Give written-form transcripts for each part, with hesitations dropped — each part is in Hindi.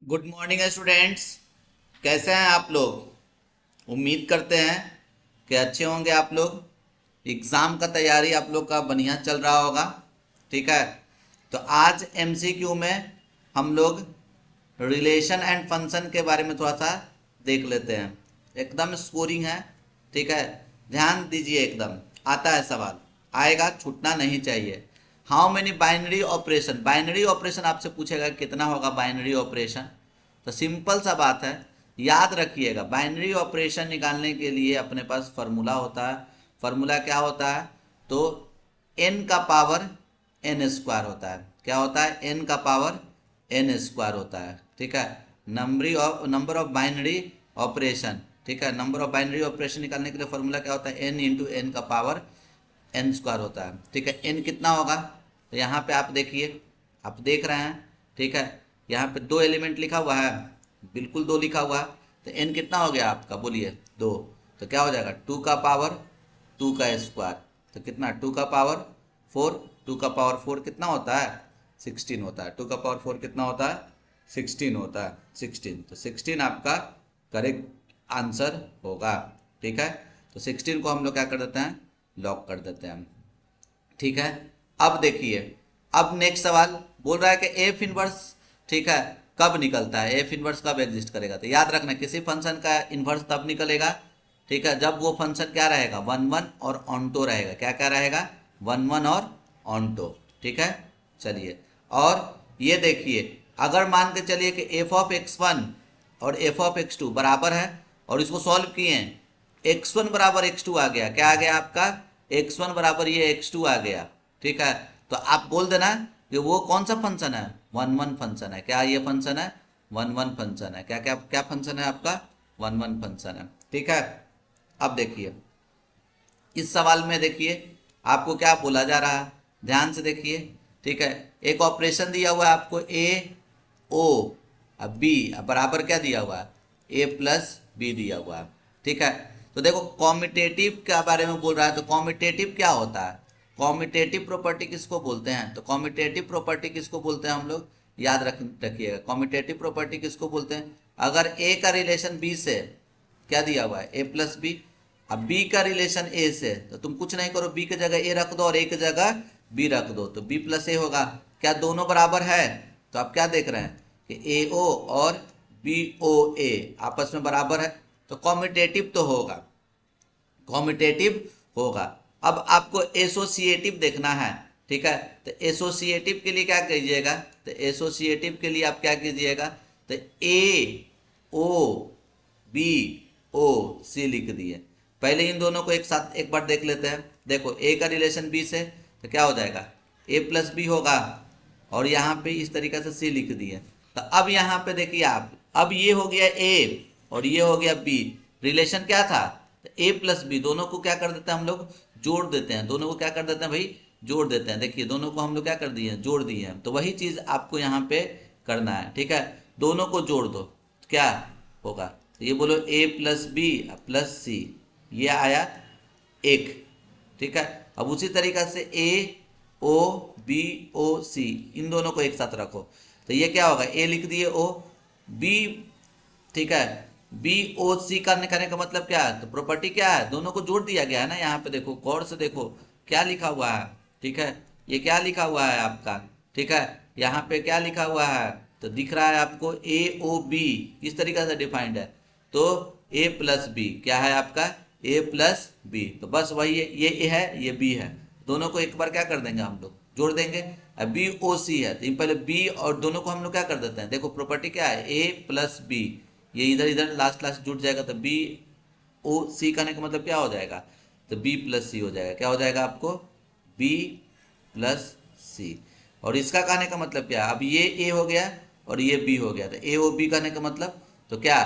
Good morning students. कैसे हैं आप लोग? उम्मीद करते हैं कि अच्छे होंगे आप लोग। एग्ज़ाम का तैयारी आप लोग का बढ़िया चल रहा होगा। ठीक है, तो आज एमसीक्यू में हम लोग रिलेशन एंड फंक्शन के बारे में थोड़ा सा देख लेते हैं। एकदम स्कोरिंग है। ठीक है, ध्यान दीजिए, एकदम आता है सवाल, आएगा, छूटना नहीं चाहिए। How many binary operation, binary operation आपसे पूछेगा कितना होगा बाइनरी ऑपरेशन। तो सिंपल सा बात है, याद रखिएगा बाइनरी ऑपरेशन निकालने के लिए अपने पास फार्मूला होता है। फार्मूला क्या होता है? तो n का पावर n स्क्वायर होता है। क्या होता है? n का पावर n स्क्वायर होता है। ठीक है, नंबर ऑफ बाइनरी ऑपरेशन। ठीक है, नंबर ऑफ बाइनरी ऑपरेशन निकालने के लिए फार्मूला क्या होता है? n इंटू एन का पावर n स्क्वायर होता है। ठीक है, n कितना होगा? तो यहाँ पे आप देखिए, आप देख रहे हैं। ठीक है, यहाँ पे दो एलिमेंट लिखा हुआ है, बिल्कुल दो लिखा हुआ है। तो n कितना हो गया आपका? बोलिए, दो। तो क्या हो जाएगा? टू का पावर टू का स्क्वायर। तो कितना? टू का पावर फोर। टू का पावर फोर कितना होता है? 16 होता है। टू का पावर फोर कितना होता है? 16 होता है। 16, तो 16 आपका करेक्ट आंसर होगा। ठीक है, तो 16 को हम लोग क्या कर देते हैं? लॉक कर देते हैं। ठीक है, अब देखिए, अब नेक्स्ट सवाल बोल रहा है कि एफ इनवर्स, ठीक है, कब निकलता है? एफ इनवर्स कब एग्जिस्ट करेगा? तो याद रखना, किसी फंक्शन का इनवर्स तब निकलेगा, ठीक है, जब वो फंक्शन क्या रहेगा? वन वन और ऑनटो रहेगा। क्या क्या रहेगा? वन वन और ऑनटो। ठीक है, चलिए, और ये देखिए, अगर मान के चलिए कि एफ ऑफ एक्स वन और एफ ऑफ एक्स टू बराबर है और इसको सॉल्व किए, एक्स वन बराबर एक्स टू आ गया। क्या आ गया आपका? एक्स वन बराबर ये एक्स टू आ गया। ठीक है, तो आप बोल देना कि वो कौन सा फंक्शन है? वन वन फंक्शन है। क्या ये फंक्शन है? वन वन फंक्शन है। क्या क्या क्या फंक्शन है आपका? वन वन फंक्शन है। ठीक है, अब देखिए, इस सवाल में देखिए आपको क्या बोला जा रहा है, ध्यान से देखिए। ठीक है, एक ऑपरेशन दिया हुआ है आपको, ए ओ, अब बी, अब बराबर क्या दिया हुआ है? ए प्लस बी दिया हुआ है। ठीक है, तो देखो कॉम्यूटेटिव के बारे में बोल रहा है। तो कॉम्यूटेटिव क्या होता है? कॉम्यूटेटिव प्रॉपर्टी किसको बोलते हैं? तो कॉम्यूटेटिव प्रॉपर्टी किसको बोलते हैं हम लोग? याद रखिएगा, कॉम्यूटेटिव प्रॉपर्टी किसको बोलते हैं? अगर ए का रिलेशन बी से, क्या दिया हुआ है? ए प्लस बी। अब बी का रिलेशन ए से, तो तुम कुछ नहीं करो, बी की जगह ए रख दो और ए की जगह बी रख दो, तो बी प्लस ए होगा। क्या दोनों बराबर है? तो आप क्या देख रहे हैं कि ए ओ और बी ओ ए आपस में बराबर है, तो कॉम्यूटेटिव तो होगा, कॉम्यूटेटिव होगा। अब आपको एसोसिएटिव देखना है। ठीक है, तो एसोसिएटिव के लिए क्या कीजिएगा? तो एसोसिएटिव के लिए आप क्या कीजिएगा? तो ए ओ बी ओ सी लिख दिए। पहले इन दोनों को एक साथ एक बार देख लेते हैं। देखो, ए का रिलेशन बी से, तो क्या हो जाएगा? ए प्लस बी होगा, और यहाँ पे इस तरीके से सी लिख दिए। तो अब यहाँ पे देखिए आप, अब ये हो गया ए और ये हो गया बी, रिलेशन क्या था? तो ए प्लस बी, दोनों को क्या कर देते हैं हम लोग? जोड़ देते हैं। दोनों को क्या कर देते हैं भाई? जोड़ देते हैं। देखिए, दोनों को हम लोग क्या कर दिए? जोड़ दिए हैं। तो वही चीज़ आपको यहाँ पे करना है। ठीक है, दोनों को जोड़ दो, तो क्या होगा? तो ये बोलो ए प्लस बी प्लस सी, ये आया एक। ठीक है, अब उसी तरीका से ए ओ बी ओ सी, इन दोनों को एक साथ रखो, तो ये क्या होगा? ए लिख दिए, ओ बी। ठीक है, बी ओ सी करने का मतलब क्या है? तो प्रॉपर्टी क्या है? दोनों को जोड़ दिया गया है ना। यहाँ पे देखो, गौर से देखो क्या लिखा हुआ है। ठीक है, ये क्या लिखा हुआ है आपका? ठीक है, यहाँ पे क्या लिखा हुआ है? तो दिख रहा है आपको ए ओ बी, इस तरीके से डिफाइंड है। तो ए प्लस बी क्या है आपका? ए प्लस बी। तो बस वही है, ये ए है, ये बी है, दोनों को एक बार क्या कर देंगे हम लोग? जोड़ देंगे। अब बी ओ सी है, तो पहले बी और दोनों को हम लोग क्या कर देते हैं? देखो प्रॉपर्टी क्या है? ए प्लस बी, ये इधर इधर लास्ट लास्ट जुट जाएगा, तो बी ओ सी करने का मतलब क्या हो जाएगा? तो बी प्लस सी हो जाएगा। क्या हो जाएगा आपको? बी प्लस सी। और इसका कहने का मतलब क्या? अब ये ए हो गया और ये बी हो गया, तो ए ओ बी कहने का मतलब तो क्या?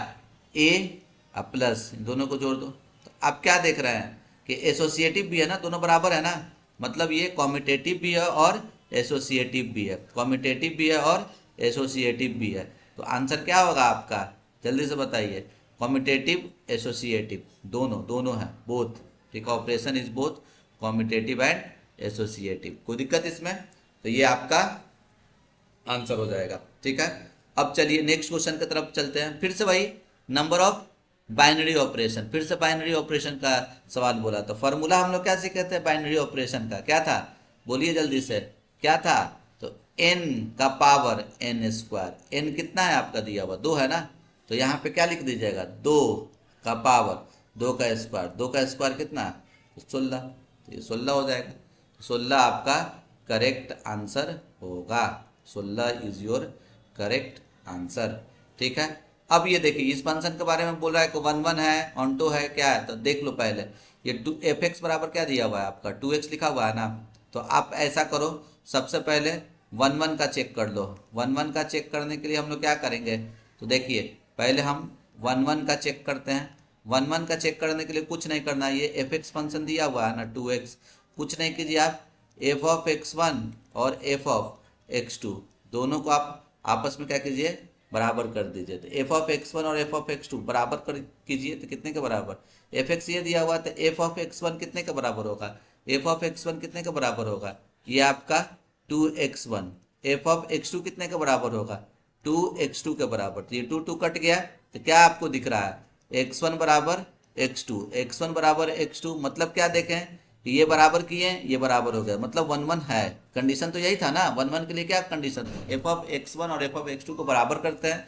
ए अब प्लस, दोनों को जोड़ दो। तो आप क्या देख रहे हैं कि एसोसिएटिव भी है ना, दोनों बराबर है ना, मतलब ये कॉम्यूटेटिव भी है और एसोसिएटिव भी है, कॉम्यूटेटिव भी है और एसोसिएटिव भी है। तो आंसर क्या होगा आपका? जल्दी से बताइए। कॉम्यूटेटिव एसोसिएटिव दोनों, दोनों है, बोथ। ठीक है, operation is both commutative and associative. कोई दिक्कत इसमें? तो ये आपका आंसर हो जाएगा। ठीक है, अब चलिए नेक्स्ट क्वेश्चन की तरफ चलते हैं। फिर से वही नंबर ऑफ बाइनरी ऑपरेशन, फिर से बाइनरी ऑपरेशन का सवाल बोला। तो फॉर्मूला हम लोग क्या सीखे थे बाइनरी ऑपरेशन का, क्या था बोलिए जल्दी से, क्या था? तो n का पावर n स्क्वायर, n कितना है आपका दिया हुआ 2 है ना, तो यहाँ पे क्या लिख दीजिएगा 2 का पावर 2 का स्क्वायर, 2 का स्क्वायर कितना तो 16, तो ये 16 हो जाएगा। 16 आपका करेक्ट आंसर होगा, 16 इज योर करेक्ट आंसर। ठीक है, अब ये देखिए इस फंक्शन के बारे में बोल रहा है कि 1 1 है, ऑन टू है, क्या है तो देख लो पहले। ये 2 एफ एक्स बराबर क्या दिया हुआ है आपका 2x लिखा हुआ है ना, तो आप ऐसा करो सबसे पहले 1 1 का चेक कर लो। 1 1 का चेक करने के लिए हम लोग क्या करेंगे, तो देखिए पहले हम 1 1 का चेक करते हैं। 1 1 का चेक करने के लिए कुछ नहीं करना, ये एफ एक्स फंक्शन दिया हुआ है ना 2x, कुछ नहीं कीजिए आप एफ ऑफ x1 और एफ ऑफ x2 दोनों को आप आपस में क्या कीजिए बराबर कर दीजिए। तो एफ ऑफ x1 और एफ ऑफ x2 बराबर कर कीजिए तो कितने के बराबर, एफ एक्स ये दिया हुआ तो एफ ऑफ x1 कितने के बराबर होगा, एफ ऑफ x1 कितने के बराबर होगा, ये आपका 2x1। एफ ऑफ x2 कितने के बराबर होगा 2x2 के बराबर, तो ये 2 2 कट गया, तो क्या आपको दिख रहा है x1 बराबर x2, x1 बराबर x2, मतलब क्या देखें ये बराबर किए ये बराबर हो गया, मतलब 1 1 है। कंडीशन तो यही था ना 1 1 के लिए, क्या कंडीशन एफ ऑफ x1 और एफ ऑफ x2 को बराबर करते हैं,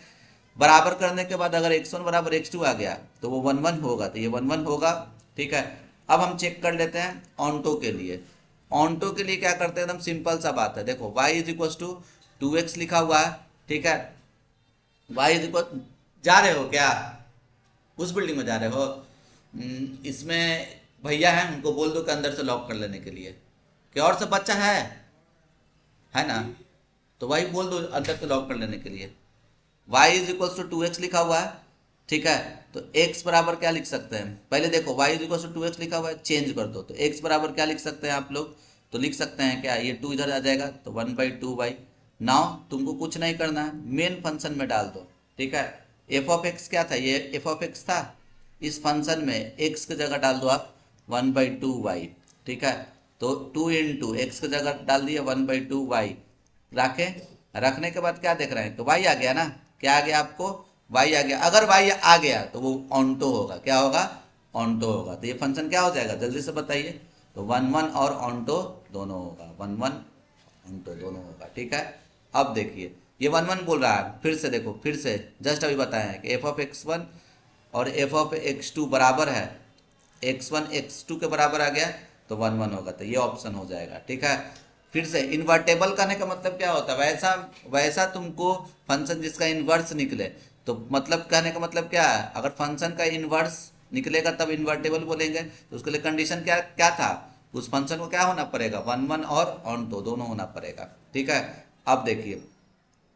बराबर करने के बाद अगर x1 बराबर x2 आ गया तो वो 1 1 होगा, तो ये 1 1 होगा। ठीक है, अब हम चेक कर लेते हैं ऑनटो के लिए। ऑनटो के लिए क्या करते हैं एकदम सिंपल सा बात है, देखो y is equal to 2x लिखा हुआ है। ठीक है, y इज इक्वल, जा रहे हो क्या उस बिल्डिंग में जा रहे हो, इसमें भैया हैं उनको बोल दो कि अंदर से लॉक कर लेने के लिए, कि और सब बच्चा है ना, तो वही बोल दो अंदर से लॉक कर लेने के लिए। y is equal to 2x लिखा हुआ है। ठीक है, तो x बराबर क्या लिख सकते हैं, पहले देखो y is equal to 2x लिखा हुआ है, चेंज कर दो, तो x बराबर क्या लिख सकते हैं आप लोग, तो लिख सकते हैं क्या ये 2 इधर आ जाएगा तो 1/2y। नाउ तुमको कुछ नहीं करना है, मेन फंक्शन में डाल दो। ठीक है, एफ ऑफ एक्स क्या था, ये एफ ऑफ एक्स था, इस फंक्शन में x की जगह डाल दो आप 1/2y। ठीक है, तो 2 इंटू एक्स की जगह डाल दिया 1/2y, रखने के बाद क्या देख रहे हैं कि y आ गया ना, क्या आ गया आपको y आ गया। अगर y आ गया तो वो ऑनटो होगा, क्या होगा ऑनटो होगा, तो ये फंक्शन क्या हो जाएगा जल्दी से बताइए, तो 1 1 और ऑनटो दोनों होगा, 1 1 ऑनटो दोनों होगा। ठीक है, अब देखिए ये 1 1 बोल रहा है, फिर से देखो, फिर से जस्ट अभी बताया है कि एफ ऑफ x1 और एफ ऑफ x2 बराबर है, x1 x2 के बराबर आ गया तो 1 1 होगा, तो ये ऑप्शन हो जाएगा। ठीक है, फिर से इन्वर्टेबल करने का मतलब क्या होता है, वैसा वैसा तुमको फंक्शन जिसका इन्वर्स निकले, तो मतलब कहने का मतलब क्या है, अगर फंक्शन का इन्वर्स निकलेगा तब इन्वर्टेबल बोलेंगे, तो उसके लिए कंडीशन क्या क्या था, उस फंक्शन को क्या होना पड़ेगा 1 1 और ऑनटो दोनों होना पड़ेगा। ठीक है, अब देखिए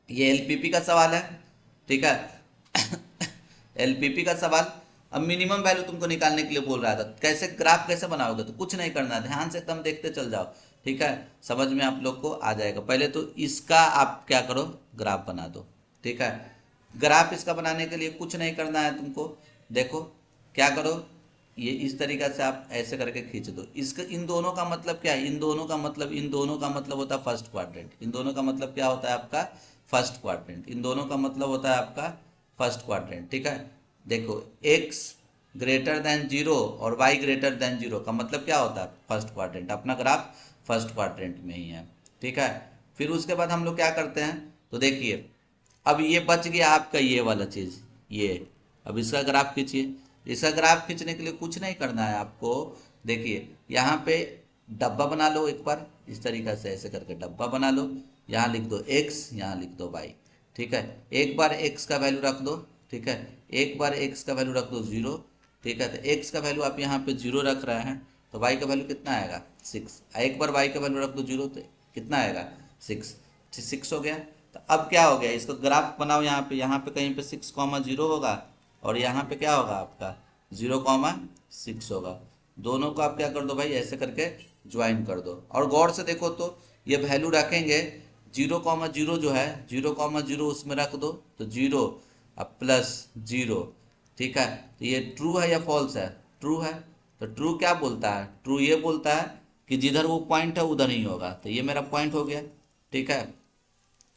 ये एलपीपी का सवाल है। ठीक है एलपीपी का सवाल, अब मिनिमम वैल्यू तुमको निकालने के लिए बोल रहा था, कैसे ग्राफ कैसे बनाओगे, तो कुछ नहीं करना, ध्यान से एकदम देखते चल जाओ। ठीक है, समझ में आप लोग को आ जाएगा। पहले तो इसका आप क्या करो ग्राफ बना दो। ठीक है, ग्राफ इसका बनाने के लिए कुछ नहीं करना है तुमको, देखो क्या करो, ये इस तरीका से आप ऐसे करके खींच दो। इसका इन दोनों का मतलब क्या है, इन दोनों का मतलब होता है फर्स्ट क्वाड्रेंट, इन दोनों का मतलब क्या होता है आपका फर्स्ट क्वाड्रेंट, इन दोनों का मतलब होता है आपका फर्स्ट क्वाड्रेंट। ठीक है, देखो x ग्रेटर देन 0 और y ग्रेटर देन 0 का मतलब क्या होता है फर्स्ट क्वाड्रेंट, अपना ग्राफ फर्स्ट क्वाड्रेंट में ही है। ठीक है, फिर उसके बाद हम लोग क्या करते हैं, तो देखिए अब ये बच गया आपका ये वाला चीज़, ये अब इसका ग्राफ खींचिए। इसका ग्राफ खींचने के लिए कुछ नहीं करना है आपको, देखिए यहाँ पे डब्बा बना लो एक बार, इस तरीका से ऐसे करके डब्बा बना लो, यहाँ लिख दो x, यहाँ लिख दो y। ठीक है, एक बार x का वैल्यू रख दो। ठीक है, एक बार x का वैल्यू रख दो 0। ठीक है, तो x का वैल्यू आप यहाँ पे 0 रख रहे हैं, तो y का वैल्यू कितना आएगा 6। एक बार y का वैल्यू रख दो 0, तो कितना आएगा 6, 6 हो गया। तो अब क्या हो गया, इसको ग्राफ बनाओ, यहाँ पे कहीं पे 6,0 होगा और यहाँ पे क्या होगा आपका 0,6 होगा। दोनों को आप क्या कर दो भाई ऐसे करके ज्वाइन कर दो, और गौर से देखो तो ये वैल्यू रखेंगे 0,0 जो है 0,0 उसमें रख दो, तो 0 अब प्लस 0। ठीक है, तो ये ट्रू है या फॉल्स है, ट्रू है, तो ट्रू क्या बोलता है, ट्रू ये बोलता है कि जिधर वो पॉइंट है उधर ही होगा, तो ये मेरा पॉइंट हो गया। ठीक है,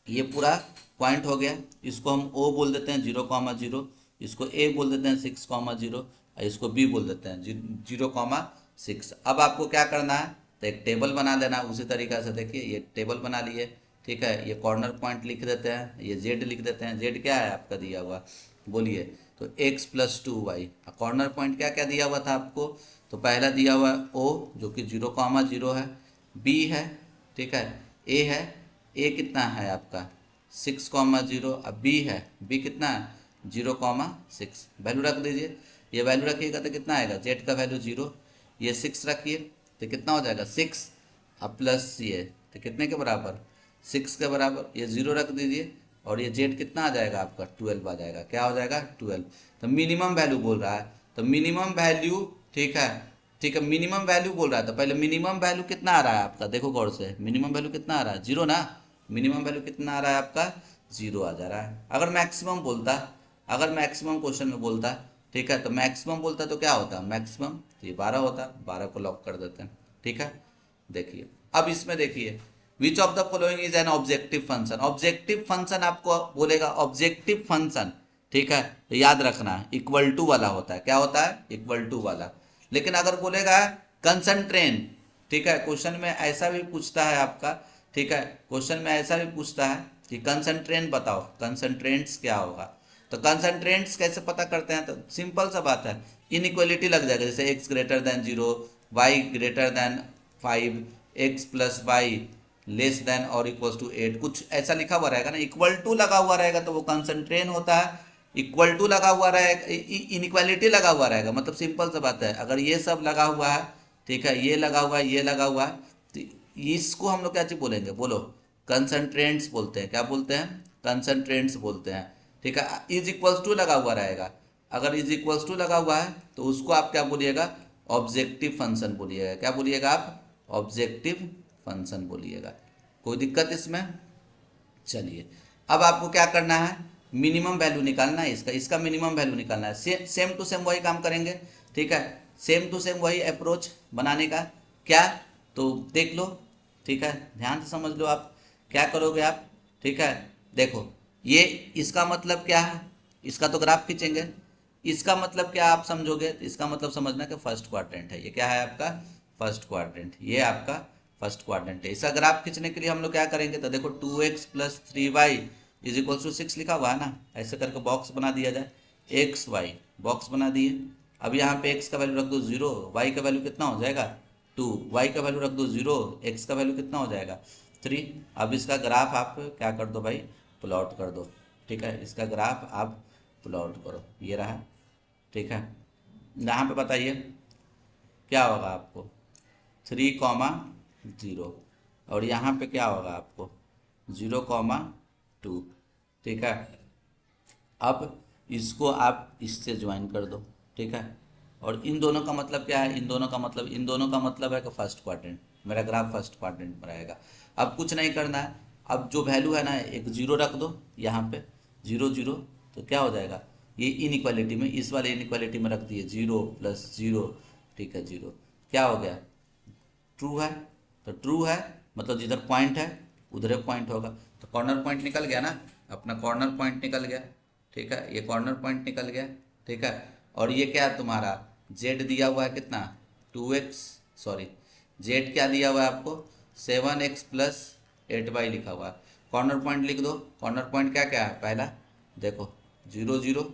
ये पूरा पॉइंट हो गया, इसको हम ओ बोल देते हैं 0,0, इसको ए बोल देते हैं 6,0 और इसको बी बोल देते हैं 0,6। अब आपको क्या करना है, तो एक टेबल बना लेना उसी तरीक़ा से। देखिए ये टेबल बना लिए, ठीक है। ये कॉर्नर पॉइंट लिख देते हैं, ये जेड लिख देते हैं। जेड क्या है आपका दिया हुआ, बोलिए, तो x + 2y। कॉर्नर पॉइंट क्या क्या दिया हुआ था आपको, तो पहला दिया हुआ है o जो कि 0,0 है, b है, ठीक है, a है, a कितना है आपका 6,0, अब b है, b कितना है 0,6। वैल्यू रख दीजिए, ये वैल्यू रखिएगा तो कितना आएगा, z का वैल्यू 0, ये 6 रखिए तो कितना हो जाएगा 6, अब प्लस ये तो कितने के बराबर 6 के बराबर, ये 0 रख दीजिए और ये जेड कितना आ जाएगा आपका 12 आ जाएगा। क्या हो जाएगा 12। तो मिनिमम वैल्यू बोल रहा है, तो मिनिमम वैल्यू, ठीक है, ठीक है, मिनिमम वैल्यू बोल रहा है। तो पहले मिनिमम वैल्यू कितना आ रहा है आपका, देखो गौर से, मिनिमम वैल्यू कितना आ रहा है 0 ना, मिनिमम वैल्यू कितना आ रहा है आपका 0 आ जा रहा है। अगर मैक्सिमम बोलता, अगर मैक्सिमम क्वेश्चन में बोलता, ठीक है, तो मैक्सिमम बोलता तो क्या होता मैक्सिमम, तो ये 12 होता, 12 को लॉक कर देते हैं, ठीक है। देखिए अब इसमें देखिए, which of the following is an objective function. Objective function आपको बोलेगा ऑब्जेक्टिव फंक्शन, ठीक है, तो याद रखना इक्वल टू वाला होता है। क्या होता है इक्वल टू वाला। लेकिन अगर बोलेगा कंसंट्रेन, ठीक है, क्वेश्चन में ऐसा भी पूछता है आपका, ठीक है, क्वेश्चन में ऐसा भी पूछता है कि कंसंट्रेंट बताओ, कंसंट्रेंट्स क्या होगा। तो कंसंट्रेंट्स कैसे पता करते हैं, तो सिंपल सा बात है, इनइक्वालिटी लग जाएगा, जैसे x greater than 0, y greater than 5, x + y less than और इक्वल्स टू 8, कुछ ऐसा लिखा हुआ रहेगा ना, इक्वल टू लगा हुआ रहेगा तो वो कंसंट्रेन होता है। इक्वल टू लगा हुआ रहेगा, इनइक्वालिटी लगा हुआ रहेगा, मतलब सिंपल सा बात है, अगर ये सब लगा हुआ है, ठीक है, ये लगा हुआ है, ये लगा हुआ है, तो इसको हम लोग क्या चीज बोलेंगे, बोलो कंसंट्रेंट्स बोलते हैं। क्या बोलते हैं, कंसंट्रेंट्स बोलते हैं, ठीक है। इज इक्वल्स टू लगा हुआ रहेगा, अगर इज इक्वल्स टू लगा हुआ है तो उसको आप क्या बोलिएगा, ऑब्जेक्टिव फंक्शन बोलिएगा। क्या बोलिएगा आप, ऑब्जेक्टिव फंक्शन बोलिएगा। कोई दिक्कत इसमें। चलिए अब आपको क्या करना है, मिनिमम वैल्यू निकालना है इसका, इसका मिनिमम वैल्यू निकालना है। सेम टू सेम वही काम करेंगे, ठीक है, सेम टू सेम वही अप्रोच बनाने का। क्या, तो देख लो, ठीक है, ध्यान से समझ लो आप क्या करोगे आप, ठीक है। देखो ये इसका मतलब क्या है, इसका तो ग्राफ खींचेंगे, इसका मतलब क्या आप समझोगे, तो इसका मतलब समझना कि फर्स्ट क्वाड्रेंट है, ये क्या है आपका फर्स्ट क्वाड्रेंट, ये आपका फर्स्ट क्वाड्रेंट है। इसका ग्राफ खींचने के लिए हम लोग क्या करेंगे, तो देखो 2x + 3y = 6 लिखा हुआ है ना, ऐसे करके बॉक्स बना दिया जाए, एक्स वाई बॉक्स बना दिए। अब यहाँ पे x का वैल्यू रख दो 0, y का वैल्यू कितना हो जाएगा 2, y का वैल्यू रख दो 0, x का वैल्यू कितना हो जाएगा 3। अब इसका ग्राफ आप क्या कर दो भाई, प्लॉट कर दो, ठीक है, इसका ग्राफ आप प्लॉट करो, ये रहा, ठीक है। यहाँ पे बताइए क्या होगा आपको 3,0 और यहाँ पे क्या होगा आपको 0,2, ठीक है। अब इसको आप इससे ज्वाइन कर दो, ठीक है। और इन दोनों का मतलब क्या है, इन दोनों का मतलब, इन दोनों का मतलब है कि फर्स्ट क्वाड्रेंट, मेरा ग्राफ फर्स्ट क्वाड्रेंट में रहेगा। अब कुछ नहीं करना है, अब जो वैल्यू है ना एक 0 रख दो यहाँ पे, 0 0, तो क्या हो जाएगा, ये इनइक्वालिटी में, इस वाले इनइक्वालिटी में रख दिए 0 + 0, ठीक है, 0 क्या हो गया ट्रू है। तो ट्रू है मतलब जिधर पॉइंट है उधर पॉइंट होगा, तो कॉर्नर पॉइंट निकल गया ना, अपना कॉर्नर पॉइंट निकल गया, ठीक है, ये कॉर्नर पॉइंट निकल गया, ठीक है। और ये क्या है तुम्हारा जेड दिया हुआ है कितना 2x, सॉरी जेड क्या दिया हुआ है आपको 7x + 8y लिखा हुआ है। कॉर्नर पॉइंट लिख दो, कॉर्नर पॉइंट क्या क्या है, पहला देखो 0 0,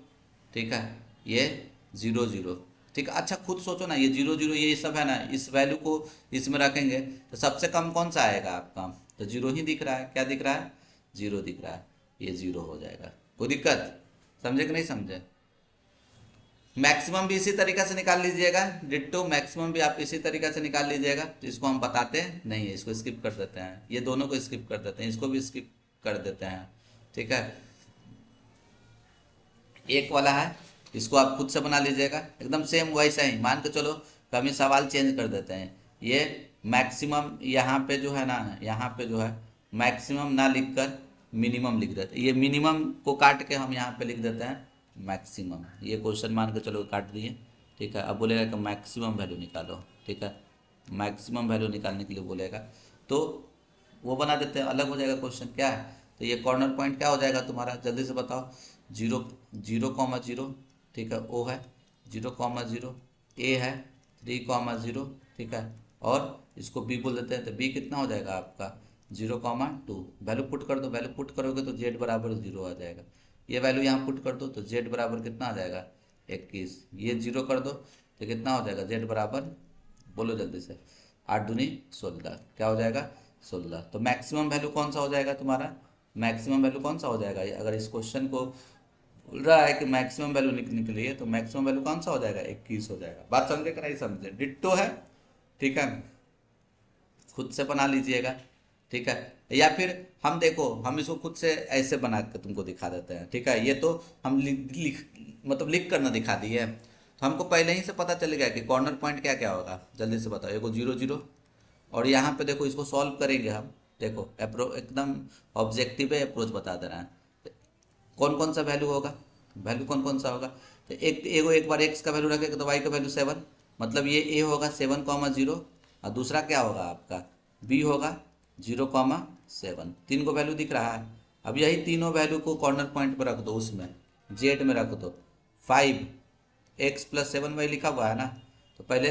ठीक है, ये 0 0, ठीक है। अच्छा खुद सोचो ना, ये 0 0 ये सब है ना, इस वैल्यू को इसमें रखेंगे तो सबसे कम कौन सा आएगा आपका, तो 0 ही दिख रहा है। क्या दिख रहा है 0 दिख रहा है, ये 0 हो जाएगा। कोई दिक्कत, समझे कि नहीं समझे। मैक्सिमम भी इसी तरीके से निकाल लीजिएगा, डिट्टो मैक्सिमम भी आप इसी तरीके से निकाल लीजिएगा। तो इसको हम बताते नहीं है, इसको स्किप कर देते हैं, ये दोनों को स्किप कर देते हैं, इसको भी स्किप कर देते हैं, ठीक है। एक वाला है, इसको आप खुद से बना लीजिएगा, एकदम सेम वैसा ही मान के चलो। कभी सवाल चेंज कर देते हैं, ये मैक्सिमम यहाँ पे जो है ना, यहाँ पे जो है मैक्सिमम ना लिख कर मिनिमम लिख देते हैं, ये मिनिमम को काट के हम यहाँ पे लिख देते हैं मैक्सिमम। ये क्वेश्चन मान के चलो काट दिए, ठीक है। अब बोलेगा कि मैक्सिमम वैल्यू निकालो, ठीक है, मैक्सिमम वैल्यू निकालने के लिए बोलेगा, तो वो बना देते हैं, अलग हो जाएगा क्वेश्चन। क्या है, तो ये कॉर्नर पॉइंट क्या हो जाएगा तुम्हारा, जल्दी से बताओ। 0 0,0, ठीक है, ओ है 0,0, ए है 3,0, ठीक है, और इसको बी बोल देते हैं, तो बी कितना हो जाएगा आपका 0,2। वैल्यू पुट कर दो, वैल्यू पुट करोगे तो जेड बराबर 0 आ जाएगा। ये वैल्यू यहाँ पुट कर दो तो जेड बराबर कितना आ जाएगा 21। ये 0 कर दो तो कितना हो जाएगा जेड बराबर, बोलो जल्दी से, 8 दूनी 16, क्या हो जाएगा 16। तो मैक्सिमम वैल्यू कौन सा हो जाएगा तुम्हारा, मैक्सिमम वैल्यू कौन सा हो जाएगा, अगर इस क्वेश्चन को बोल रहा है कि मैक्सिमम वैल्यू निकलने के लिए, तो मैक्सिमम वैल्यू कौन सा हो जाएगा 21 हो जाएगा। बात समझे कि नहीं समझे, डिट्टो है, ठीक है, खुद से बना लीजिएगा, ठीक है। या फिर हम देखो, हम इसको खुद से ऐसे बना के तुमको दिखा देते हैं, ठीक है। ये तो हम मतलब लिख कर ना दिखा दिए, तो हमको पहले ही से पता चल गया कि कॉर्नर पॉइंट क्या क्या होगा। जल्दी से बताओ, एगो 0 0, और यहाँ पे देखो इसको सॉल्व करेंगे हम, देखो एकदम ऑब्जेक्टिव है, अप्रोच बता दे रहा है। कौन कौन सा वैल्यू होगा, वैल्यू कौन कौन सा होगा, तो एक बार एक्स का वैल्यू रखेगा तो वाई का वैल्यू 7, मतलब ये ए होगा 7,0, और दूसरा क्या होगा आपका बी होगा 0,7। तीन को वैल्यू दिख रहा है। अब यही तीनों वैल्यू को कॉर्नर पॉइंट पर रख दो, उसमें जेड में रख दो। 5x+7y लिखा हुआ है ना, तो पहले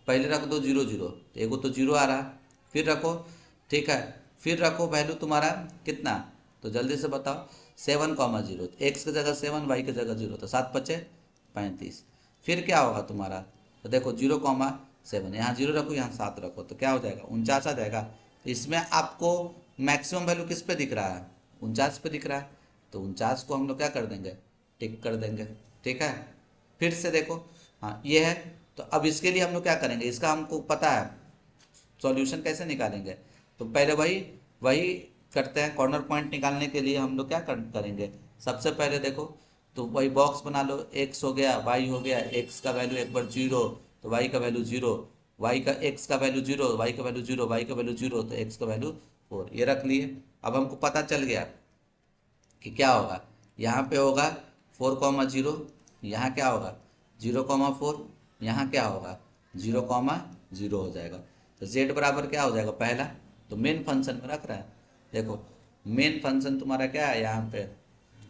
पहले रख दो 0 0, तो एगो तो 0 आ रहा, फिर रखो, ठीक है, फिर रखो वैल्यू तुम्हारा कितना, तो जल्दी से बताओ 7,0, एक्स की जगह 7, वाई की जगह 0, तो 7 × 5 = 35। फिर क्या होगा तुम्हारा, तो देखो 0,7, यहाँ 0 रखो, यहाँ 7 रखो, तो क्या हो जाएगा 49 आ जाएगा। तो इसमें आपको मैक्सिमम वैल्यू किस पे दिख रहा है, 49 पे दिख रहा है, तो 49 को हम लोग क्या कर देंगे, टिक कर देंगे, ठीक है। फिर से देखो, हाँ ये है, तो अब इसके लिए हम लोग क्या करेंगे, इसका हमको पता है सॉल्यूशन कैसे निकालेंगे, तो पहले वही वही करते हैं। कॉर्नर पॉइंट निकालने के लिए हम लोग क्या करेंगे, सबसे पहले देखो, तो वही बॉक्स बना लो, एक्स हो गया, वाई हो गया, एक्स का वैल्यू एक बार 0, तो वाई का वैल्यू 0, वाई का एक्स का वैल्यू 0, वाई का वैल्यू 0, वाई का वैल्यू 0, तो एक्स का वैल्यू 4, ये रख लिए। अब हमको पता चल गया कि क्या होगा, यहाँ पे होगा 4,0, यहाँ क्या होगा 0,4, यहाँ क्या होगा 0,0 हो जाएगा। तो z बराबर क्या हो जाएगा पहला, तो मेन फंक्शन में रख रहा है। देखो मेन फंक्शन तुम्हारा क्या है, यहाँ पे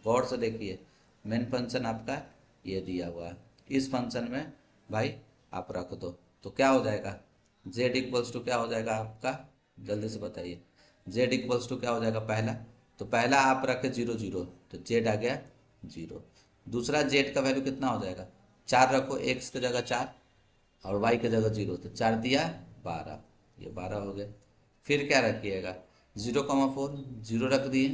गौर से देखिए, मेन फंक्शन आपका ये दिया हुआ है, इस फंक्शन में भाई आप रख दो, तो क्या हो जाएगा z इक्वल्स टू क्या हो जाएगा आपका, जल्दी से बताइए, z इक्वल्स टू क्या हो जाएगा पहला, तो पहला आप रखे 0 0, तो z आ गया 0। दूसरा z का वैल्यू कितना हो जाएगा, 4 रखो, x की जगह 4 और y की जगह 0, तो 4 दिया 12, ये 12 हो गए। फिर क्या रखिएगा 0,4, 0 रख दिए,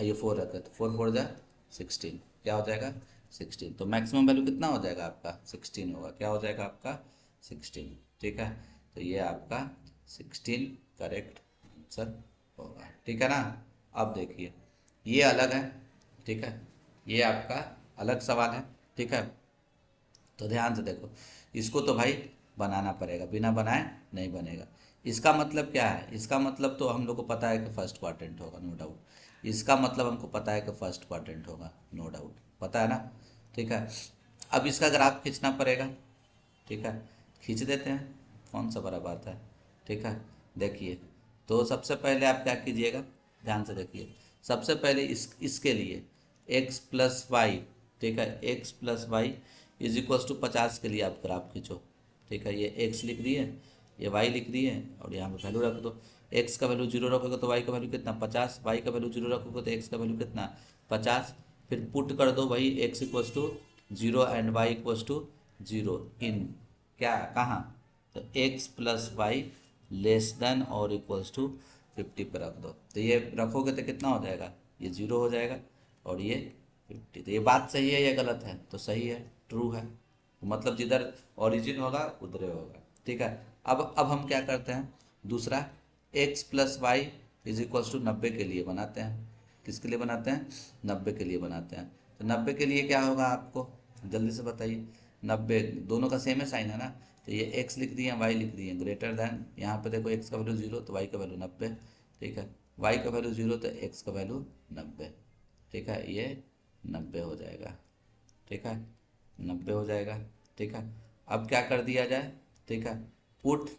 ये 4 रखे, तो 4 4 जा 16, क्या हो जाएगा 16। तो मैक्सिमम वैल्यू कितना हो जाएगा आपका 16 होगा, क्या हो जाएगा आपका 16, ठीक है। तो ये आपका 16 करेक्ट आंसर होगा, ठीक है ना। अब देखिए ये अलग है, ठीक है, ये आपका अलग सवाल है, ठीक है। तो ध्यान से देखो, इसको तो भाई बनाना पड़ेगा, बिना बनाए नहीं बनेगा। इसका मतलब क्या है, इसका मतलब तो हम लोग को पता है कि फर्स्ट क्वाड्रेंट होगा, नो डाउट। इसका मतलब हमको पता है कि फर्स्ट क्वाड्रेंट होगा, नो डाउट, पता है ना, ठीक है। अब इसका ग्राफ खींचना पड़ेगा, ठीक है, खींच देते हैं, कौन सा बड़ा बात है, ठीक है। देखिए, तो सबसे पहले आप क्या कीजिएगा, ध्यान से देखिए, सबसे पहले इसके लिए x+y, ठीक है, x+y = 50 के लिए आप ग्राफ खींचो, ठीक है। ये x लिख दिए, ये y लिख दिए, और यहाँ पे वैल्यू रख दो। x का वैल्यू 0 रखोगे तो y का वैल्यू कितना 50, y का वैल्यू 0 रखोगे तो x का वैल्यू कितना 50। फिर पुट कर दो वही x = 0 एंड y = 0 इन क्या कहाँ, तो x+y < और 50 पर रख दो। तो ये रखोगे तो कितना हो जाएगा, ये 0 हो जाएगा और ये 50। तो ये बात सही है या गलत है, तो सही है, ट्रू है, मतलब जिधर ओरिजिन होगा उधर होगा, ठीक है। अब हम क्या करते हैं, दूसरा x+y = 90 के लिए बनाते हैं। किसके लिए बनाते हैं, 90 के लिए बनाते हैं। तो 90 के लिए क्या होगा आपको, जल्दी से बताइए। 90 दोनों का सेम है साइन है ना, तो ये x लिख दिए, y लिख दिए, ग्रेटर दैन, यहाँ पे देखो x का वैल्यू 0 तो y का वैल्यू 90, ठीक है, y का वैल्यू 0 तो x का वैल्यू 90, ठीक है, ये 90 हो जाएगा, ठीक है, 90 हो जाएगा, ठीक है। अब क्या कर दिया जाए, ठीक है, put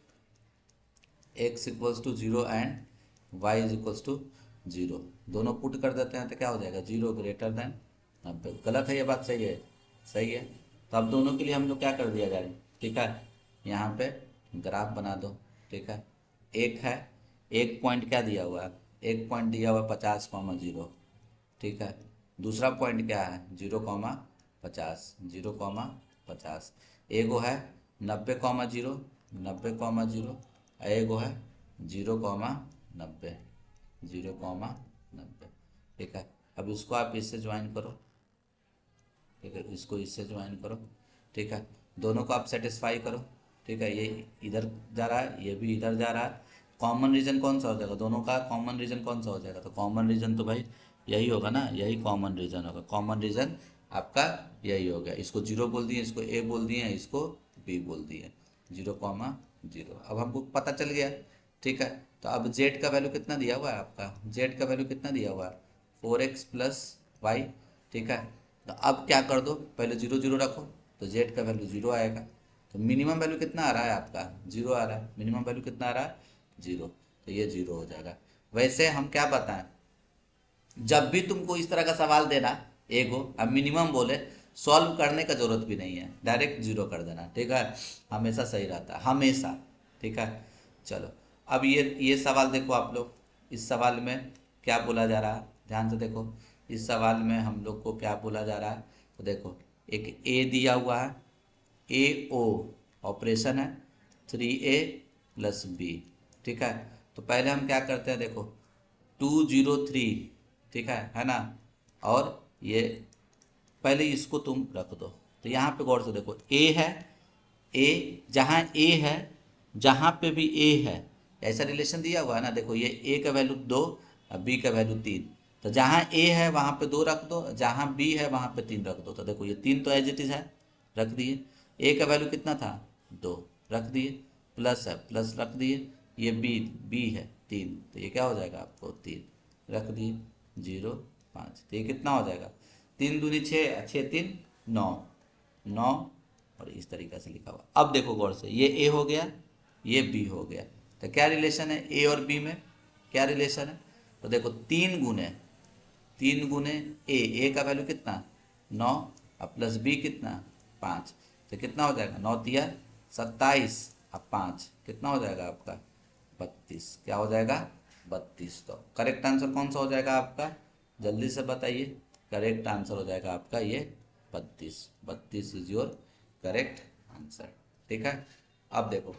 x = 0 and y = zero, दोनों पुट कर देते हैं तो क्या हो जाएगा 0 > 90। गलत है ये बात, सही है? सही है। तो अब दोनों के लिए हम लोग क्या कर दिया जाए, ठीक है, यहाँ पे ग्राफ बना दो, ठीक है। एक है, एक पॉइंट क्या दिया हुआ है, एक पॉइंट दिया हुआ है 50,0, ठीक है। दूसरा पॉइंट क्या है 0,50, 0,50। एगो है 90,0, 90,0, एगो है 0,90, 0,90, ठीक है। अब इसको आप इससे ज्वाइन करो, ठीक है, इसको इससे ज्वाइन करो, ठीक है। दोनों को आप सेटिस्फाई करो, ठीक है। ये इधर जा रहा है, ये भी इधर जा रहा है। कॉमन रीजन कौन सा हो जाएगा, दोनों का कॉमन रीजन कौन सा हो जाएगा, तो कॉमन रीजन तो भाई यही होगा ना, यही कॉमन रीजन होगा। कॉमन रीजन आपका यही हो गया। इसको 0 बोल दिए, इसको ए बोल दिए, इसको बी बोल दिए, 0,0। अब हमको पता चल गया, ठीक है। तो अब जेड का वैल्यू कितना दिया हुआ है आपका, जेड का वैल्यू कितना दिया हुआ है 4x + y, ठीक है। तो अब क्या कर दो, पहले 0 0 रखो, तो जेड का वैल्यू 0 आएगा। तो मिनिमम वैल्यू कितना आ रहा है आपका 0 आ रहा है, मिनिमम वैल्यू कितना आ रहा है 0, तो ये 0 हो जाएगा। वैसे हम क्या बताएं, जब भी तुमको इस तरह का सवाल देना एगो अब मिनिमम बोले, सॉल्व करने का जरूरत भी नहीं है, डायरेक्ट 0 कर देना, ठीक है। हमेशा सही रहता है, हमेशा, ठीक है। चलो अब ये सवाल देखो आप लोग, इस सवाल में क्या बोला जा रहा है, ध्यान से देखो। इस सवाल में हम लोग को क्या बोला जा रहा है, तो देखो एक ए दिया हुआ है, ए ओ ऑपरेशन है 3a + b, ठीक है। तो पहले हम क्या करते हैं, देखो 203, ठीक है ना। और ये पहले इसको तुम रख दो, तो यहाँ पे गौर से देखो ए है, ए जहाँ ए है, जहाँ पे भी ए है ऐसा रिलेशन दिया हुआ है ना। देखो ये ए का वैल्यू 2 और बी का वैल्यू 3, तो जहाँ ए है वहाँ पे 2 रख दो, जहाँ बी है वहाँ पे 3 रख दो। तो देखो ये 3 तो एज इट इज है, रख दिए। ए का वैल्यू कितना था 2, रख दिए, प्लस है प्लस रख दिए, ये बी है 3, तो ये क्या हो जाएगा आपको 3, रख दिए 0 5, तो ये कितना हो जाएगा 3 दूनी 6, 6 3 9, 9, और इस तरीके से लिखा हुआ। अब देखो गौर से, ये ए हो गया, ये बी हो गया, तो क्या रिलेशन है ए और बी में, क्या रिलेशन है, तो देखो 3 गुने ए का वैल्यू कितना 9 और प्लस बी कितना 5, तो कितना हो जाएगा 9 तिया 27 और 5 कितना हो जाएगा आपका 32, क्या हो जाएगा 32। तो करेक्ट आंसर कौन सा हो जाएगा आपका, जल्दी से बताइए। करेक्ट आंसर हो जाएगा आपका ये 32, 32 इज योर करेक्ट आंसर, ठीक है। अब देखो,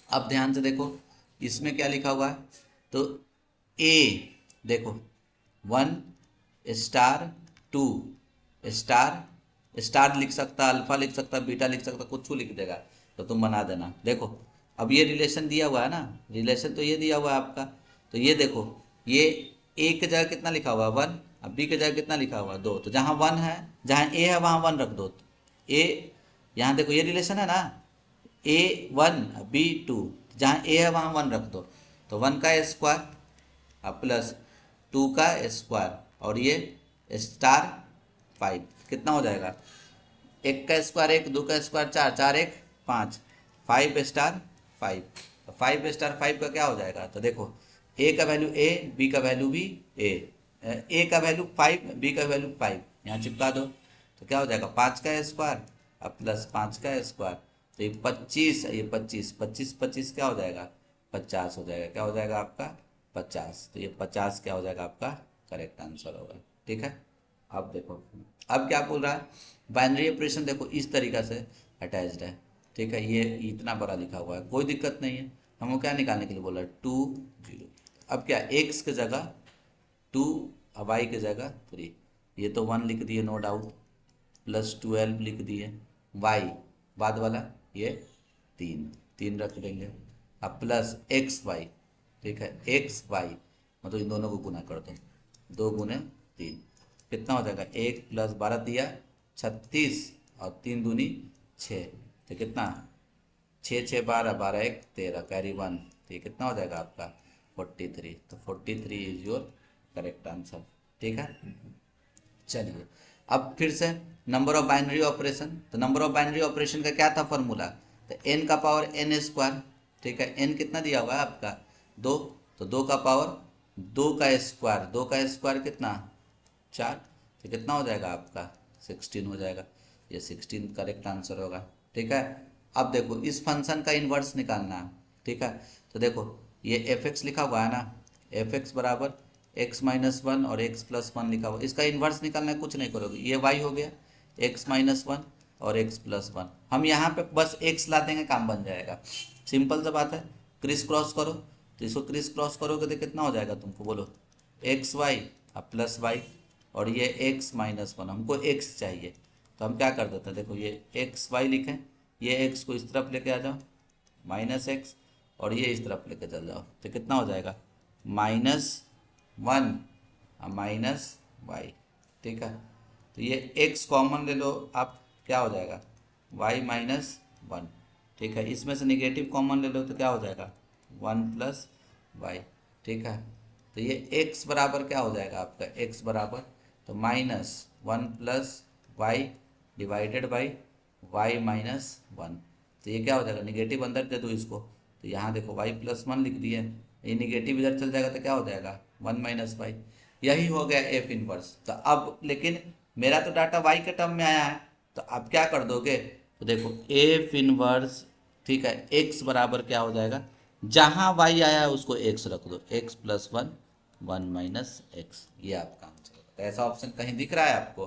अब ध्यान से देखो इसमें क्या लिखा हुआ है, तो ए देखो 1 * 2 स्टार लिख सकता, अल्फा लिख सकता, बीटा लिख सकता, कुछ लिख देगा, तो तुम बना देना। देखो अब ये रिलेशन दिया हुआ है ना, रिलेशन तो ये दिया हुआ है आपका, तो ये देखो ये ए की जगह कितना लिखा हुआ है 1, अब बी की जगह कितना लिखा हुआ है 2, तो जहाँ 1 है, जहाँ ए है वहाँ 1 रख दो। ए यहाँ देखो ये रिलेशन है ना, A1 B2, जहाँ ए है वहाँ 1 रख दो, तो 1 का स्क्वायर अब प्लस 2 का स्क्वायर और ये स्टार 5 कितना हो जाएगा, 1 का स्क्वायर 1, 2 का स्क्वायर 4, 4 1 5, 5 * 5, तो 5 * 5 का क्या हो जाएगा, तो देखो ए का वैल्यू ए, बी का वैल्यू भी ए का वैल्यू 5, बी का वैल्यू 5, यहाँ चिपका दो, तो क्या हो जाएगा 5 का स्क्वायर अब प्लस 5 का स्क्वायर, तो ये 25, ये 25 25 25 क्या हो जाएगा 50 हो जाएगा, क्या हो जाएगा आपका 50, तो ये 50 क्या हो जाएगा आपका करेक्ट आंसर होगा, ठीक है। अब देखो अब क्या बोल रहा है, बाइनरी ऑपरेशन देखो इस तरीका से अटैच्ड है, ठीक है। ये इतना बड़ा लिखा हुआ है, कोई दिक्कत नहीं है, हमको क्या निकालने के लिए बोला 2 0। अब क्या x की जगह 2 और y की जगह 3, ये तो 1 लिख दिए नो डाउट, प्लस 12 लिख दिए, y बाद वाला ये 3 रख देंगे, अब प्लस xy, ठीक है, xy मतलब इन दोनों को गुना कर दो, 2 × 3 कितना हो जाएगा 1 + 12 दिया 36 और 3 दूनी 6, तो कितना 6 6 12 12 1 13 कैरी 1, तो ये कितना हो जाएगा आपका 43, तो 43 इज योर करेक्ट आंसर, ठीक है। चलिए अब फिर से नंबर ऑफ बाइनरी ऑपरेशन, तो नंबर ऑफ बाइनरी ऑपरेशन का क्या था फॉर्मूला, तो n का पावर n², ठीक है। n कितना दिया हुआ है आपका 2, तो 2 का पावर दो का स्क्वायर कितना, 4। तो कितना हो जाएगा आपका 16 हो जाएगा। ये 16 करेक्ट आंसर होगा। ठीक है, अब देखो इस फंक्शन का इन्वर्स निकालना है। ठीक है, तो देखो ये एफ एक्स लिखा हुआ है ना, एफ एक्स बराबर एक्स माइनस वन और एक्स प्लस वन लिखा हुआ, इसका इन्वर्स निकालना है, कुछ नहीं करोगे, ये वाई हो गया एक्स माइनस वन और एक्स प्लस वन। हम यहाँ पे बस एक्स ला देंगे, काम बन जाएगा, सिंपल सा बात है। क्रिस क्रॉस करो, तो इसको क्रिस क्रॉस करोगे तो कितना हो जाएगा तुमको बोलो, एक्स वाई अब प्लस वाई, और ये एक्स माइनस वन, हमको एक्स चाहिए, तो हम क्या कर देते हैं, देखो ये एक्स वाई लिखें, ये एक्स को इस तरफ लेके आ जाओ माइनस एक्स, और ये इस तरफ लेके चल जाओ, तो कितना हो जाएगा माइनस वन माइनस वाई। ठीक है, तो ये एक्स कॉमन ले लो आप, क्या हो जाएगा वाई माइनस वन। ठीक है, इसमें से निगेटिव कॉमन ले लो तो क्या हो जाएगा वन प्लस वाई। ठीक है, तो ये x बराबर क्या हो जाएगा आपका, x बराबर तो minus one plus y divided by y minus one. तो ये क्या हो जाएगा, निगेटिव अंदर दे दो इसको, तो यहाँ देखो y प्लस वन लिख दिए, ये निगेटिव इधर चल जाएगा तो क्या हो जाएगा वन माइनस वाई। यही हो गया एफ इनवर्स। तो अब लेकिन मेरा तो डाटा y के टर्म में आया है, तो अब क्या कर दोगे, तो देखो एफ इनवर्स, ठीक है, x बराबर क्या हो जाएगा, जहाँ y आया है उसको x रख दो, x plus one one minus x, ये आपका आंसर होगा। तो ऐसा ऑप्शन कहीं दिख रहा है आपको,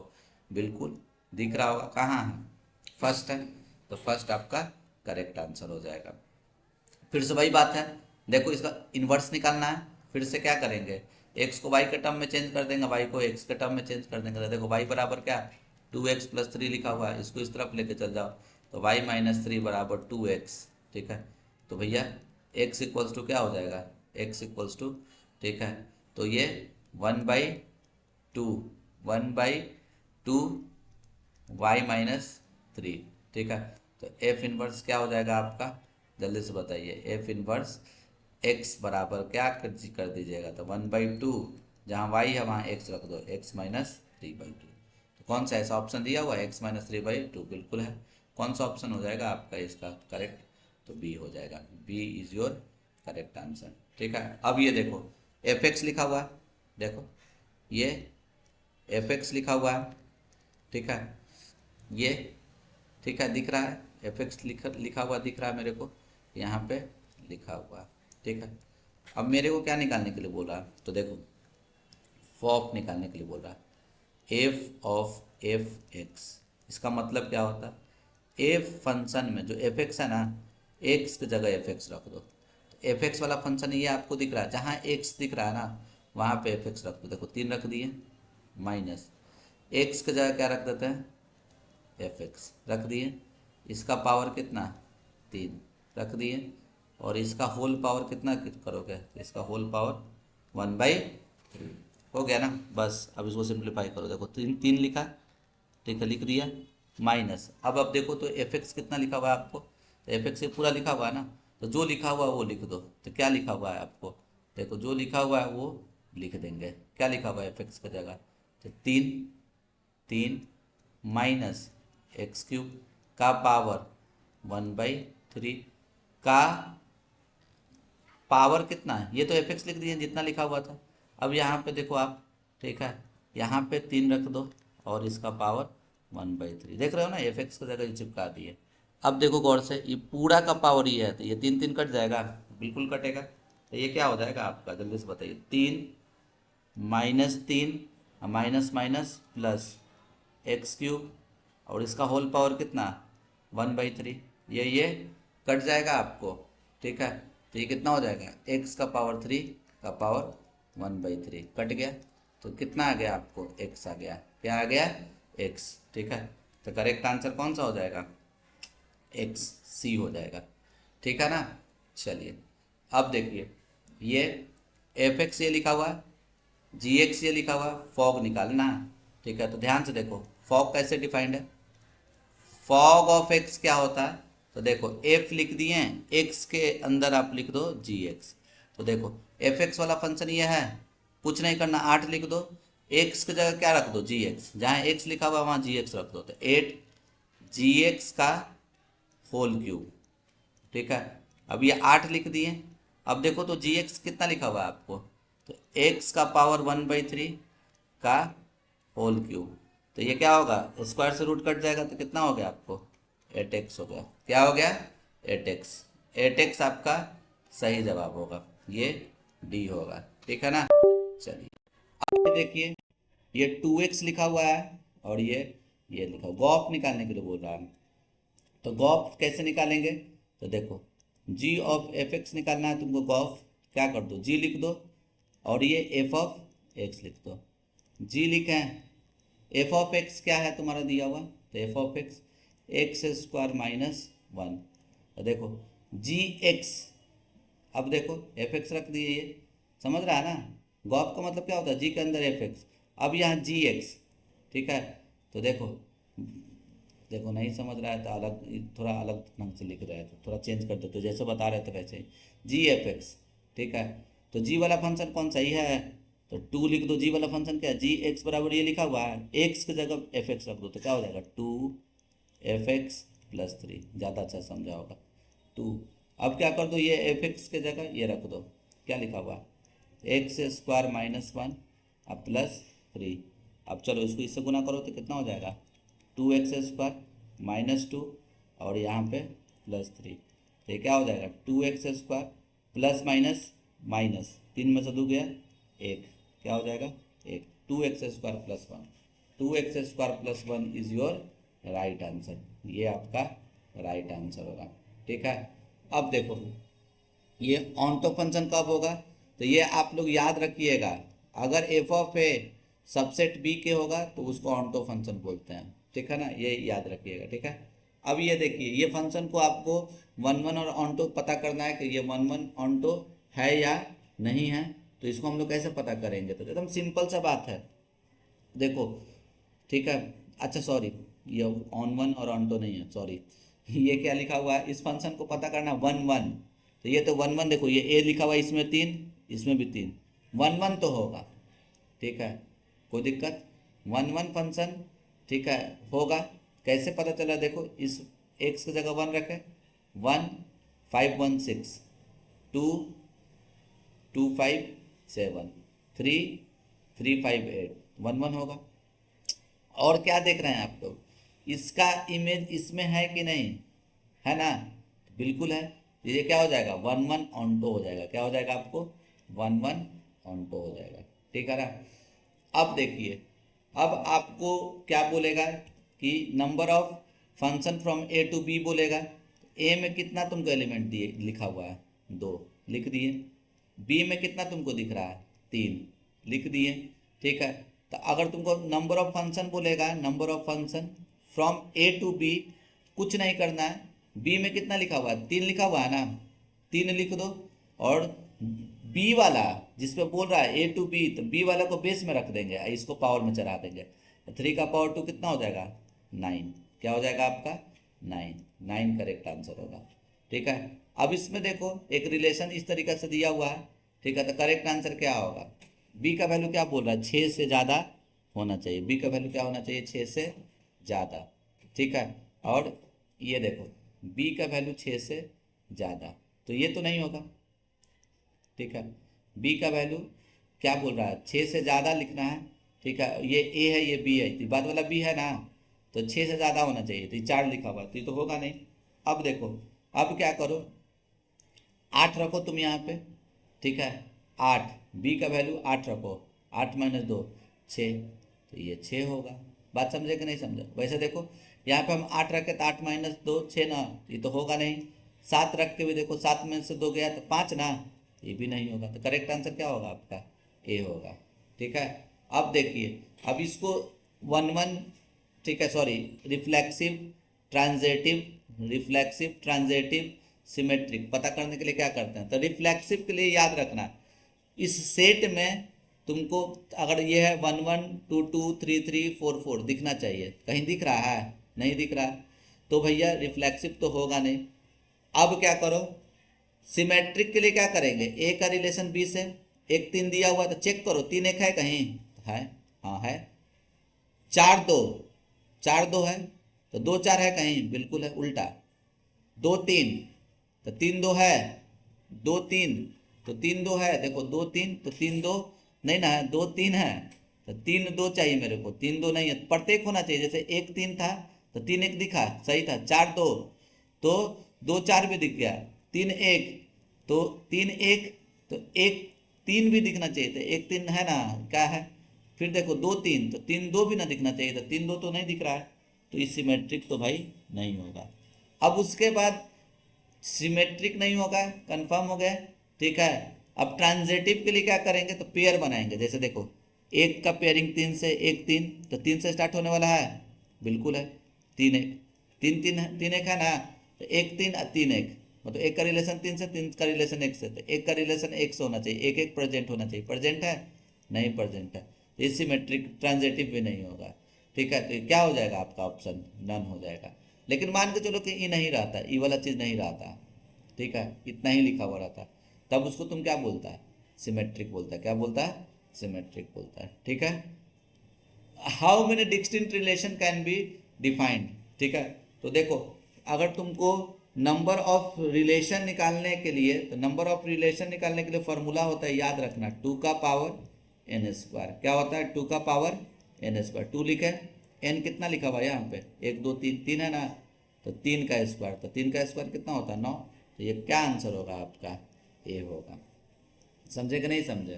बिल्कुल दिख रहा होगा, कहाँ है, फर्स्ट है, तो फर्स्ट आपका करेक्ट आंसर हो जाएगा। फिर से वही बात है, देखो इसका इन्वर्स निकालना है, फिर से क्या करेंगे, x को y के टर्म में चेंज कर देंगे, y को x के टर्म में चेंज कर देंगे, तो देखो y बराबर क्या 2x प्लस थ्री लिखा हुआ है, इसको इस तरफ लेके चल जाओ, तो y माइनस थ्री बराबर 2x। ठीक है, तो भैया x इक्वल्स टू क्या हो जाएगा, x इक्वल्स टू, ठीक है, तो ये one by two y minus three. ठीक है, तो एफ इनवर्स क्या हो जाएगा आपका, जल्दी से बताइए, एफ इनवर्स एक्स बराबर क्या कर दीजिएगा, तो वन बाई टू, जहाँ वाई है वहाँ एक्स रख दो, x minus three by two. तो कौन सा ऐसा ऑप्शन दिया हुआ है, x minus three by two, बिल्कुल है। कौन सा ऑप्शन हो जाएगा आपका इसका करेक्ट, तो बी हो जाएगा, B is your correct answer. ठीक है, अब ये देखो एफ एक्स लिखा हुआ है, देखो ये एफ एक्स लिखा हुआ है, ठीक है, ये ठीक है दिख रहा है, एफ एक्स लिखा हुआ दिख रहा है मेरे को, यहाँ पे लिखा हुआ है। ठीक है, अब मेरे को क्या निकालने के लिए बोला है, तो देखो फॉक निकालने के लिए बोल रहा है, एफ ऑफ एफ एक्स, इसका मतलब क्या होता है, एफ फंक्शन में जो एफ एक्स है ना, एक्स की जगह एफ एक्स रख दो, एफ एक्स वाला फंक्शन ये आपको दिख रहा है, जहाँ एक्स दिख रहा है ना वहाँ पे एफ एक्स रख दो, देखो तीन रख दिए, माइनस एक्स की जगह क्या रख देते हैं, एफ एक्स रख दिए, इसका पावर कितना तीन रख दिए, और इसका होल पावर कितना करोगे, इसका whole power one by three, हो गया ना, बस अब इसको सिंप्लीफाई करो, देखो तीन तीन लिखा, ठीक है लिख दिया, माइनस अब देखो तो एफ एक्स कितना लिखा हुआ है आपको, तो एफ एक्स पूरा लिखा हुआ है ना, तो जो लिखा हुआ है वो लिख दो, तो क्या लिखा हुआ है आपको, देखो जो लिखा हुआ है वो लिख देंगे, क्या लिखा हुआ है एफ एक्स की जगह, तो तीन तीन माइनस एक्स क्यूब का पावर वन बाई थ्री का पावर कितना है, ये तो एफ एक्स लिख दिए जितना लिखा हुआ था। अब यहाँ पे देखो आप, ठीक है, यहाँ पे तीन रख दो और इसका पावर वन बाई थ्री, देख रहे हो ना, एफ एक्स की जगह चिपका दिए। अब देखो गौर से, ये पूरा का पावर ये है, तो ये तीन तीन कट जाएगा, बिल्कुल कटेगा, तो ये क्या हो जाएगा आपका, जल्दी से बताइए, तीन माइनस तीन minus minus plus x cube, और इसका होल पावर कितना वन बाई थ्री, ये कट जाएगा आपको। ठीक है, तो ये कितना हो जाएगा, एक्स का पावर थ्री का power one by three cut गया, तो कितना आ गया आपको, एक्स आ गया, क्या आ गया एक्स। ठीक है, तो करेक्ट आंसर कौन सा हो जाएगा, एक्स सी हो जाएगा। ठीक है ना, चलिए अब देखिए, ये एफ एक्स ये लिखा हुआ है, जी एक्स ये लिखा हुआ है, फॉग निकालना है। ठीक है, तो ध्यान से देखो फॉग कैसे डिफाइंड है, फॉग ऑफ एक्स क्या होता है, तो देखो एफ लिख दिए, एक्स के अंदर आप लिख दो जी एक्स, तो देखो एफ एक्स वाला फंक्शन ये है, कुछ नहीं करना, 8 लिख दो, एक्स की जगह क्या रख दो जी एक्स, जहाँ एक्स लिखा हुआ वहाँ जी एक्स रख दो, तो 8 जी एक्स का होल क्यूब। ठीक है, अब ये 8 लिख दिए, अब देखो तो जी एक्स कितना लिखा हुआ है आपको, तो x का पावर 1/3 का होल क्यूब, तो ये क्या होगा, स्क्वायर से रूट कट जाएगा तो कितना हो गया आपको, 8x हो गया। क्या हो गया, 8x। 8x आपका सही जवाब होगा, ये डी होगा, ठीक है ना। चलिए आगे देखिए, ये 2x लिखा हुआ है और ये लिखा हुआ, गॉफ निकालने के लिए बोल रहा है। तो गॉफ कैसे निकालेंगे, तो देखो g ऑफ एफ एक्स निकालना है तुमको, गॉफ क्या कर दो, g लिख दो और ये f ऑफ x लिख दो। g लिखे हैं, f ऑफ x क्या है तुम्हारा दिया हुआ, तो f of x x² minus 1। तो देखो जी एक्स, अब देखो एफ एक्स रख दिए, ये समझ रहा है ना, गॉफ का मतलब क्या होता है, जी के अंदर एफ एक्स, अब यहाँ जी एक्स, ठीक है। तो देखो देखो नहीं समझ रहा है तो अलग, थोड़ा अलग ढंग से लिख रहे हैं तो थोड़ा चेंज कर देते, जैसे बता रहे थे वैसे ही, जी एफ एक्स, ठीक है। तो जी वाला फंक्शन कौन सा ही है, तो 2 लिख दो, जी वाला फंक्शन क्या है, जी एक्स बराबर ये लिखा हुआ है, एक्स की जगह एफ एक्स रख दो तो क्या हो जाएगा, 2f(x+3), ज़्यादा अच्छा समझा होगा, 2। अब क्या कर दो, ये एफ एक्स की जगह ये रख दो, क्या लिखा हुआ है, x² माइनस 1 अब +3। अब चलो इसको इससे गुना करो तो कितना हो जाएगा, 2x² माइनस 2 और यहाँ पे +3, तो ये क्या हो जाएगा, 2x² प्लस माइनस माइनस, 3 में से 2 गया 1, क्या हो जाएगा 1, 2x² plus 1, 2x² plus 1 is your right answer, ये आपका राइट आंसर होगा, ठीक है। अब देखो ये ऑनटो फंक्शन कब होगा, तो ये आप लोग याद रखिएगा, अगर f of A subset B के होगा तो उसको ऑनटो फंक्शन बोलते हैं, ठीक है ना, ये याद रखिएगा, ठीक है। अब ये देखिए, ये फंक्शन को आपको 1 1 और ऑनटो पता करना है कि ये 1 1 ऑनटो है या नहीं है, तो इसको हम लोग कैसे पता करेंगे, तो एकदम सिंपल सा बात है, देखो, ठीक है। अच्छा सॉरी, ये ऑन 1 और ऑन 2 नहीं है, सॉरी, ये क्या लिखा हुआ है, इस फंक्शन को पता करना 1 1, तो ये तो 1 1, देखो ये ए लिखा हुआ है, इसमें 3, इसमें भी 3, 1 1 तो होगा, ठीक है, कोई दिक्कत, 1 1 फंक्शन, ठीक है, होगा। कैसे पता चला, देखो इस एक्स की जगह 1 रखे, 1 5 1 6, 2 2 5 7, 3 3 5 8, 1 1 होगा। और क्या देख रहे हैं आप लोग, इसका इमेज इसमें है कि नहीं, है ना, बिल्कुल है, तो ये क्या हो जाएगा, 1 1 ऑनटो हो जाएगा, क्या हो जाएगा आपको, 1 1 ऑनटो हो जाएगा, ठीक है ना। अब देखिए, अब आपको क्या बोलेगा कि number of function from A to B बोलेगा, ए में कितना तुमको एलिमेंट दिए लिखा हुआ है, 2 लिख दिए, बी में कितना तुमको दिख रहा है, 3 लिख दिए, ठीक है। तो अगर तुमको नंबर ऑफ फंक्शन बोलेगा, number of function from A to B, कुछ नहीं करना है, बी में कितना लिखा हुआ है, 3 लिखा हुआ है ना, 3 लिख दो, और बी वाला जिस पे बोल रहा है ए टू बी, तो बी वाला को बेस में रख देंगे, इसको पावर में चढ़ा देंगे, 3 का पावर 2 कितना हो जाएगा, 9, क्या हो जाएगा आपका 9, 9 करेक्ट आंसर होगा, ठीक है। अब इसमें देखो एक रिलेशन इस तरीके से दिया हुआ है, ठीक है, तो करेक्ट आंसर क्या होगा, बी का वैल्यू क्या बोल रहा है, 6 से ज़्यादा होना चाहिए, बी का वैल्यू क्या होना चाहिए, 6 से ज़्यादा, ठीक है। और ये देखो बी का वैल्यू 6 से ज़्यादा, तो ये तो नहीं होगा, ठीक है, बी का वैल्यू क्या बोल रहा है, 6 से ज़्यादा लिखना है, ठीक है, ये ए है ये बी है, तो बाद वाला बी है ना, तो 6 से ज़्यादा होना चाहिए, तो ये 4 लिखा हुआ, तो ये तो होगा नहीं। अब देखो, अब क्या करो, 8 रखो तुम यहाँ पे, ठीक है, 8, बी का वैल्यू 8 रखो, 8 माइनस 2 6, तो ये 6 होगा, बात समझे कि नहीं समझा। वैसे देखो यहाँ पे हम 8 रखे तो 8 माइनस 2 6 ना, ये तो होगा नहीं। 7 रख के भी देखो, 7 में से 2 गया तो 5 ना, ये भी नहीं होगा, तो करेक्ट आंसर क्या होगा आपका, ए होगा, ठीक है। अब देखिए, अब इसको 1 1, ठीक है, सॉरी, रिफ्लेक्सिव ट्रांजेटिव सिमेट्रिक पता करने के लिए क्या करते हैं, तो रिफ्लेक्सिव के लिए याद रखना, इस सेट में तुमको अगर ये है 1 1 2 2 3 3 4 4 दिखना चाहिए, कहीं दिख रहा है, नहीं दिख रहा, तो भैया रिफ्लेक्सिव तो होगा नहीं। अब क्या करो, सिमेट्रिक के लिए क्या करेंगे, ए का रिलेशन बी से, 1 3 दिया हुआ तो चेक करो, 3 1 है कहीं, है, हाँ है, 4 2, 4 2 है, तो 2 4 है कहीं, बिल्कुल है, उल्टा 2 3, तो 3 2 है, 2 3, तो 3 2 है, देखो 2 3, तो 3 2 नहीं ना है, 2 3 है, तो 3 2 चाहिए मेरे को, 3 2 नहीं है, प्रत्येक होना चाहिए। जैसे 1 3 था तो 3 1 दिखा, सही था। 4 2 तो 2 4 भी दिख गया। 3 1 तो 3 1 तो 1 3 भी दिखना चाहिए था, 1 3 है ना, क्या है। फिर देखो 2 3 तो 3 2 भी ना दिखना चाहिए था, 3 2 तो नहीं दिख रहा है, तो ये सिमेट्रिक तो भाई नहीं होगा। अब उसके बाद सिमेट्रिक नहीं होगा, कंफर्म हो गया, ठीक है। अब ट्रांजिटिव के लिए क्या करेंगे, तो पेयर बनाएंगे। जैसे देखो एक का पेयरिंग 3 से, 1 3, तो 3 से स्टार्ट होने वाला है, बिल्कुल है। 3 1 3 3 3 1 है ना, तो 1 3 3 1, मतलब एक का रिलेशन 3 से, 3 का रिलेशन 1 से, तो एक का रिलेशन 1 से होना चाहिए, 1 1 प्रेजेंट होना चाहिए। प्रेजेंट है, नहीं प्रेजेंट है, तो ये सिमेट्रिक ट्रांजिटिव भी नहीं होगा, ठीक है। तो ये क्या हो जाएगा आपका ऑप्शन, नन हो जाएगा। लेकिन मान के चलो कि ये नहीं रहता, ये वाला चीज़ नहीं रहता, ठीक है, इतना ही लिखा हुआ रहता, तब उसको तुम क्या बोलता है, सिमेट्रिक बोलता है। क्या बोलता है, सिमेट्रिक बोलता है, ठीक है। How many distinct relation can be defined, ठीक है। तो देखो अगर तुमको नंबर ऑफ रिलेशन निकालने के लिए, तो नंबर ऑफ रिलेशन निकालने के लिए फॉर्मूला होता है, याद रखना, 2 का पावर n स्क्वायर। क्या होता है, 2 का पावर n स्क्वायर। 2 लिखे, n कितना लिखा हुआ है यहाँ पे, 1 2 3 3 है ना, तो 3 का स्क्वायर, तो 3 का स्क्वायर कितना होता है, 9। तो ये क्या आंसर होगा आपका, ए होगा। समझे कि नहीं समझे।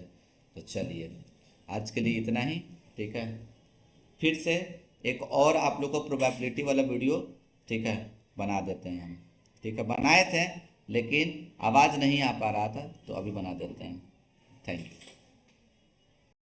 तो चलिए आज के लिए इतना ही, ठीक है। फिर से एक और आप लोग को प्रोबेबिलिटी वाला वीडियो, ठीक है, बना देते हैं हम, ठीक है। बनाए थे लेकिन आवाज़ नहीं आ पा रहा था, तो अभी बना देते हैं। Thank you.